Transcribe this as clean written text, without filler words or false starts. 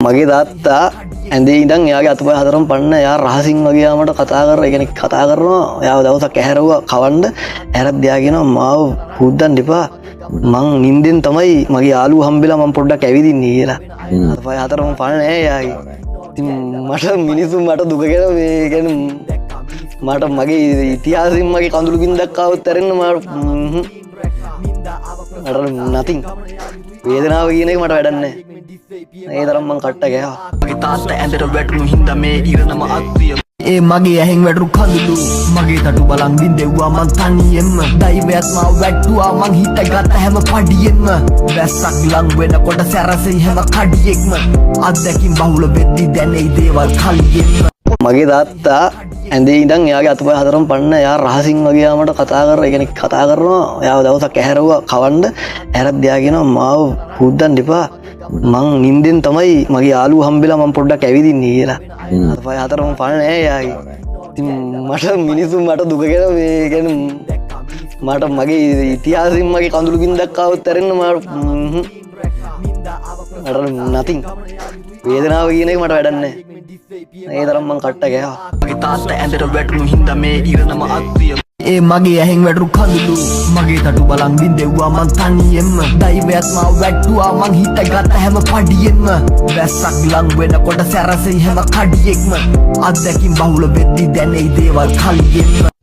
මගේ තාත්තා ඇඳේ ඉඳන් එයාගේ අතපය හතරම පන්න එයා රහසින් වගේ යාමට කතා කරලා ඒ කියන්නේ කතා කරනවා එයාව දවසක් ඇහැරුවා කවන්න ඇහැරත් දෙයා කියනවා මාව හුද්දන්න එපා මං නිින්දෙන් තමයි මගේ යාළුවා හම්බෙලා මං පොඩ්ඩක් ඇවිදින්නේ කියලා අතපය හතරම පන්න නෑ එයාගේ ඉතින් මට මිනිස්සු මට දුක කියලා මේ කියන්නේ මට මගේ ඉතිහාසයෙන් මගේ කඳුළු බින්දක් ආවොත් ඇරෙන්න මට nothing වේදනාව කියන එක මට වැඩක් නැහැ ඒ තරම් මං කට්ට ගෑවා මගේ තාත්තා ඇඳට වැටුණු හින්දා මේ ඉරණම අත්විය ඒ මගේ ඇහෙන් වැටුණු කඳුළු මගේ තටු බලන් විඳෙව්වා මං තනියෙන්ම දෛවයත් මාව වැට්ටුවා මං හිතගත්ත හැම පඩියෙන්ම වැස්සක් ලං වෙනකොට සැරසෙයි හැම කඩියෙක්ම අත්දැකීම් බහුල වෙද්දි දැනෙයි දේවල් කලියෙන්ම මගේ තාත්තා ඇඳේ ඉඳන් එයාගේ අතපය හතරම පන්න එයා රහසින් වගේ යාමට කතා කරලා ඒ කියන්නේ කතා කරනවා එයාව දවසක් ඇහැරුවා කවන්න ඇහැරත් දෙයා කියනවා මාව හුද්දන්න එපා මං නිින්දෙන් තමයි මගේ යාළුවා හම්බෙලා මං පොඩ්ඩක් ඇවිදින්නේ කියලා අතපය හතරම පන්න නෑ එයාගේ ඉතින් මට මිනිස්සු මට දුක කියලා මේ කියන්නේ මට මගේ ඉතිහාසයෙන් මගේ කඳුළු බින්දක් ආවොත් ඇරෙන්න මට nothing වේදනාව කියන එක මට වැඩක් නැහැ ඒ තරම් මං කට්ට ගෑවා මගේ තාත්තා ඇඳට වැටුණු හින්දා මේ ඉරණම අත්විය ඒ මගේ ඇහෙන් වැටුණු කඳුළු මගේ තටු බලන් විඳෙව්වා මං තනියෙන්ම දෛවයත් මාව වැට්ටුවා මං හිතගත්ත හැම පඩියෙන්ම වැස්සක් ලං වෙනකොට සැරසෙයි හැම කඩියෙක්ම අත්දැකීම් බහුල වෙද්දි දැනෙයි දේවල් කලියෙන්ම